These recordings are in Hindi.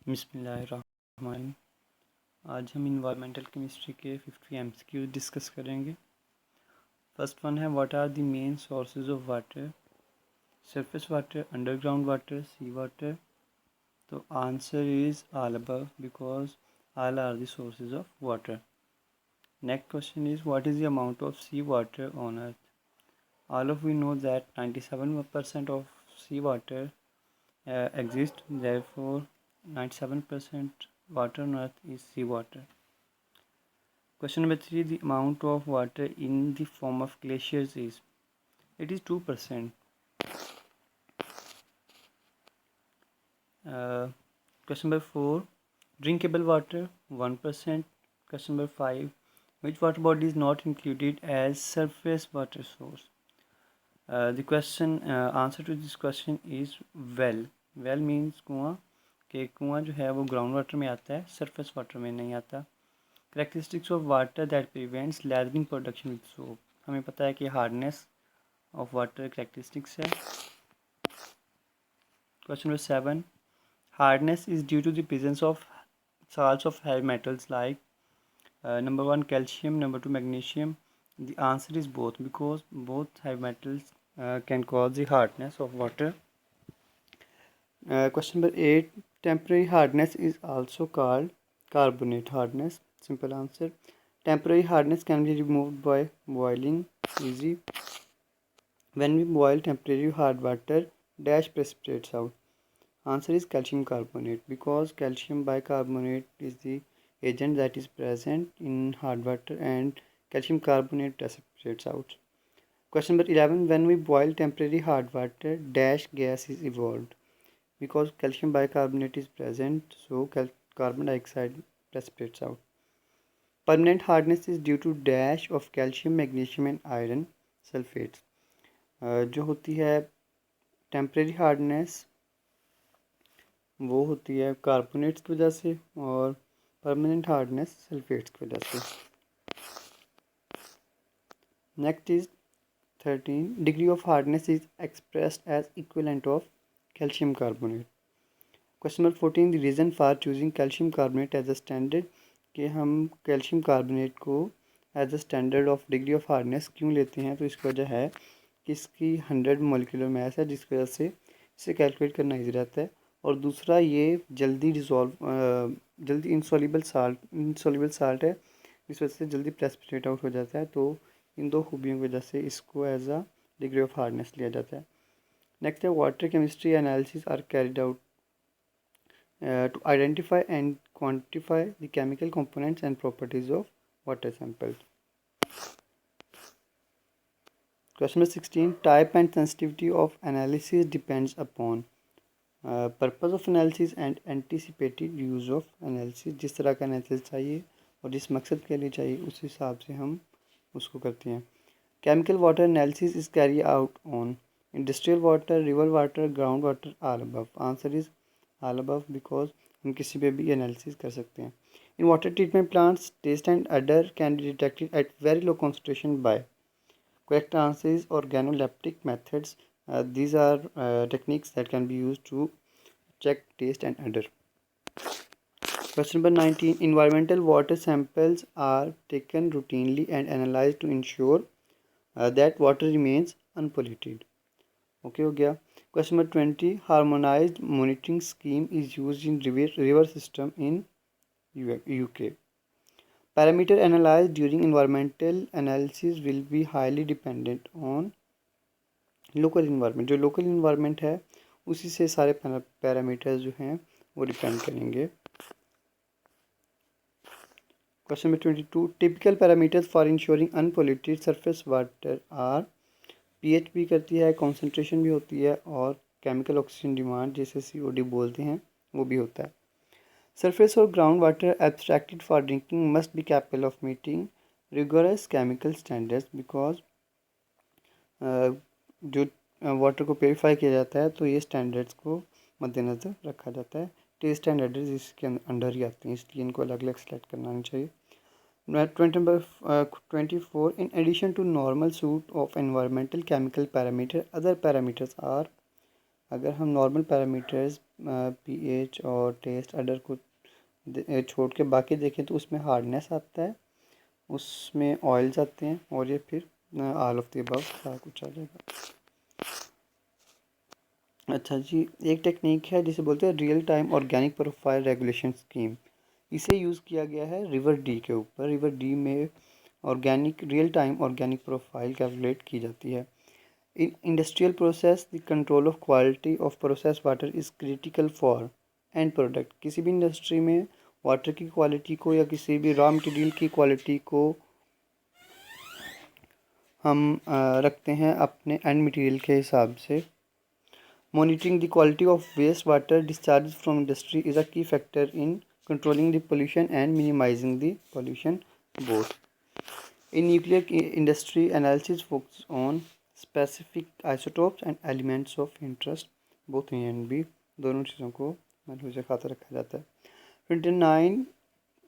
बिस्मिल्लाहिर्रहमानिर्रहीम। आज हम इन्वायरमेंटल केमिस्ट्री के 50 MCQ डिस्कस करेंगे। फर्स्ट वन है what are the main sources of water, surface water, underground water, sea water. तो answer is all above because all are the sources of water. Next question is what is the amount of sea water on earth. All of we know that 97% of sea water exist, therefore 97% water on earth is seawater. Question number 3, the amount of water in the form of glaciers is, it is 2%. Question number 4, drinkable water 1%. Question number 5, which water body is not included as surface water source. The question answer to this question is well. Well means कुआं, कि कुआं जो है वो ग्राउंड वाटर में आता है, सरफेस वाटर में नहीं आता। Characteristics of water that prevents lathering production with soap, हमें पता है कि हार्डनेस ऑफ वाटर करेक्टरिस्टिक्स है। Question number 7, hardness is due to the presence of salts of heavy metals like number 1 calcium, number 2 magnesium. The answer is both because both heavy metals can cause the hardness of water. Question number 8, temporary hardness is also called carbonate hardness. Simple answer. Temporary hardness can be removed by boiling. Easy. When we boil temporary hard water, dash precipitates out. Answer is calcium carbonate because calcium bicarbonate is the agent that is present in hard water and calcium carbonate precipitates out. Question number 11, when we boil temporary hard water, dash gas is evolved because calcium bicarbonate is present, so carbon dioxide precipitates out. Permanent hardness is due to dash of calcium, magnesium and iron sulfates. जो होती है टेम्परेरी हार्डनेस वो होती है कार्बोनेट्स की वजह से और परमानेंट हार्डनेस सल्फेट्स की वजह से। Next is 13, degree of hardness is expressed as equivalent of calcium carbonate. Question number 14, the reason for choosing calcium carbonate as a standard, कि हम कैल्शियम कार्बोनेट को as a standard of degree of hardness क्यों लेते हैं, तो इसकी वजह है कि इसकी 100 मोलिकुलर मास है जिसकी वजह से इसे कैलकुलेट करना ईजी रहता है, और दूसरा ये जल्दी जल्दी इंसॉल्युबल साल्ट है, इस वजह से जल्दी प्रेसिपिटेट आउट हो जाता है। तो इन दो खूबियों की वजह से इसको as a degree of hardness लिया जाता है। नेक्स्ट है water chemistry analysis are carried out to identify and quantify the chemical components and properties of water samples. Question number 16, type and sensitivity of analysis depends upon purpose of analysis and anticipated use of analysis. जिस तरह का एनालिसिस चाहिए और जिस मकसद के लिए चाहिए उस हिसाब से हम उसको करते हैं। Chemical water analysis is carried out on industrial water, river water, ground water, all above. Answer is all above because हम किसी पे भी एनालिसिस कर सकते हैं। In water treatment plants taste and odour can be detected at very low concentration by. Correct answer is organoleptic methods. These are techniques that can be used to check taste and odor. Question number 19, environmental water samples are taken routinely and analyzed to ensure that water remains unpolluted. Okay हो गया। Question number 20, harmonised monitoring scheme is used in river system in UK. Parameter analysed during environmental analysis will be highly dependent on local environment. जो लोकल इन्वायरमेंट है उसी से सारे पैरामीटर्स जो हैं वो डिपेंड करेंगे। Question number 22, typical parameters for ensuring unpolluted surface water are, pH भी करती है, कॉन्सेंट्रेशन भी होती है और केमिकल ऑक्सीजन डिमांड जिसे सीओडी बोलते हैं वो भी होता है। सरफेस और ground water abstracted for drinking must be capable of meeting rigorous chemical standards because जो वाटर को प्योरीफाई किया जाता है तो ये स्टैंडर्ड्स को मद्देनज़र रखा जाता है। टेस्ट एंड एडर्स इसके अंडर ही आते हैं, इसलिए इनको अलग अलग सेलेक्ट करना नहीं चाहिए। 24, in addition to normal suite of environmental chemical parameter, other parameters are अगर हम नॉर्मल पैरामीटर्स पीएच और टेस्ट अडर को छोड़ के बाकी देखें तो उसमें हार्डनेस आता है, उसमें ऑयल्स आते हैं, और ये फिर ऑल ऑफ द अबव सारा कुछ आ जाएगा। अच्छा जी, एक टेक्निक है जिसे बोलते हैं real time organic profile regulation scheme. इसे यूज़ किया गया है रिवर डी के ऊपर। रिवर डी में organic real time organic profile calculate की जाती है। In industrial process the control of quality of process water is critical for and product. किसी भी इंडस्ट्री में वाटर की क्वालिटी को या किसी भी रॉ मटेरियल की क्वालिटी को हम रखते हैं अपने एंड मटेरियल के हिसाब से। Monitoring the quality of wastewater discharges from industry is a key factor in controlling the pollution and minimizing the pollution both. In nuclear industry, analysis focuses on specific isotopes and elements of interest, both A and B. दोनों चीज़ों को मलहूज़ खातर रखा जाता है। 29.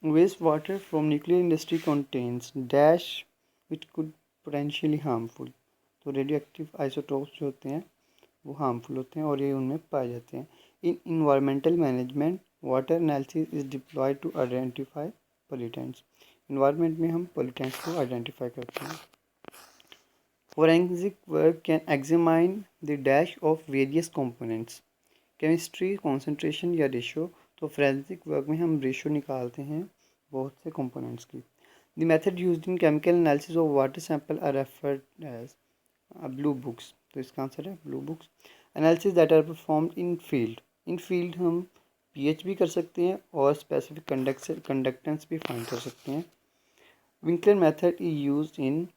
Wastewater from nuclear industry contains dash which could potentially harmful। तो रेडियोएक्टिव आइसोटोप्स जो होते हैं वो हार्मफुल होते हैं और ये उनमें पाए जाते हैं। In environmental management water analysis is deployed to identify pollutants. Environment में हम पोल्यूटेंट्स को आइडेंटिफाई करते हैं। Forensic work can examine the dash of various components. Chemistry concentration या रेशो। तो फोरेंसिक वर्क में हम रेशो निकालते हैं बहुत से कंपोनेंट्स की। The method used in chemical analysis of water sample are referred as blue books. तो इसका आंसर है blue books. Analysis that are performed in field. In field हम पीएच भी कर सकते हैं और स्पेसिफिक कंडक्टेंस भी फाइंड कर सकते हैं। Winkler method is used in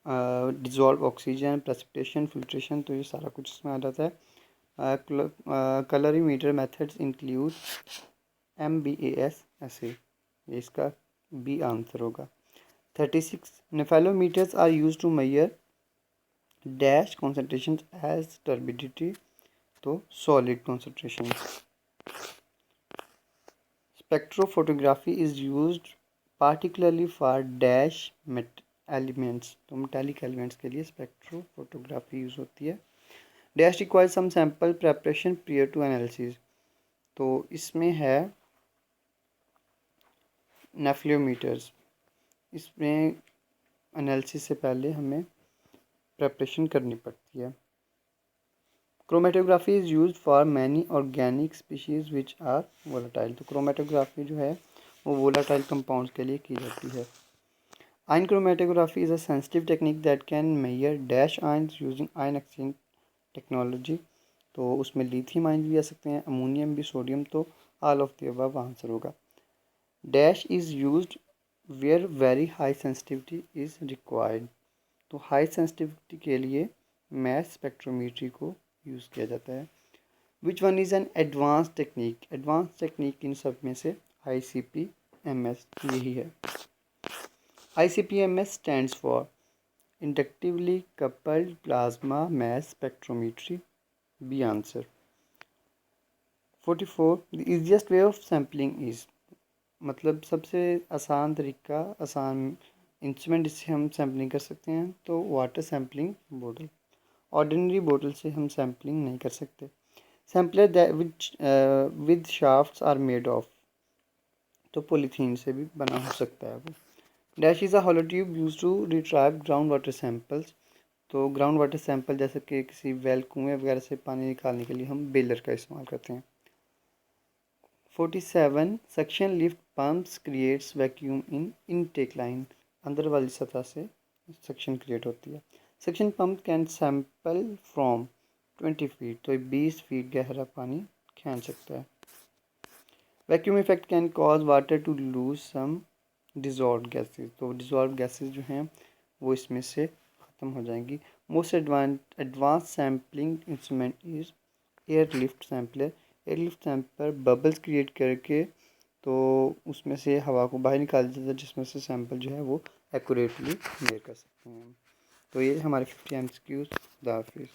dissolve oxygen, precipitation, filtration. तो ये सारा कुछ इसमें आ जाता है। कलरीमीटर मेथड्स इंक्लूड MBAS ऐसे, ये इसका बी आंसर होगा। 36. Nephelometers are use to measure dash concentration as turbidity. तो solid concentration. Spectrophotography is used particularly for dash elements. तो मेटालिक एलिमेंट्स के लिए स्पेक्ट्रोफोटोग्राफी यूज होती है। Dash requires some sample preparation prior to analysis. तो इसमें है नेफ्लियोमीटर्स, इसमें एनालिसिस से पहले हमें प्रेपरेशन करनी पड़ती है। Chromatography is use for many organic species which are volatile. तो क्रोमेटोग्राफी जो है वो वोलाटाइल कंपाउंड्स के लिए की जाती है। Ion chromatography is a sensitive technique that can measure dash ions using ion exchange technology. तो उसमें लिथियम आयन भी आ सकते हैं, अमोनियम भी, सोडियम। तो all of the above answer होगा। Dash is used where very high sensitivity is required. तो हाई सेंसिटिविटी के लिए मैस स्पेक्ट्रोमीट्री को यूज़ किया जाता है। Which one is an advance technique. Advance technique इन सब में से ICP-MS यही है। ICP-MS stands for inductively coupled plasma mass spectrometry. B answer. 44. The easiest way of sampling is. मतलब सबसे आसान तरीका, आसान इंस्ट्रूमेंट जिससे हम सैम्पलिंग कर सकते हैं तो वाटर सैम्पलिंग बोतल। ऑर्डिनरी बोतल से हम सैम्पलिंग नहीं कर सकते। Sampler with shafts are made of. तो पॉलीथीन से भी बना हो सकता है वो। Dash is a hollow tube use to retrieve ground water samples. तो ग्राउंड वाटर सैंपल जैसे कि किसी वेल, कुएँ वगैरह से पानी निकालने के लिए हम बेलर का इस्तेमाल करते हैं। 47. Suction lift pumps creates vacuum in intake line. अंदर वाली सतह से सक्शन क्रिएट होती है। Suction pump can sample from 20 feet. तो 20 फीट गहरा पानी खींच सकता है। Vacuum effect can cause water to lose some dissolve gases. तो डिजॉल्व गैसेज जो हैं वो इसमें से ख़त्म हो जाएंगी। Most advance sampling instrument is airlift sampler. Airlift sampler bubbles create करके तो उसमें से हवा को बाहर निकाल देता है, जिसमें से सैंपल जो है वो एक्यूरेटली मेजर कर सकते हैं। तो ये हमारे 50 MCQs। खुदा हाफिज़।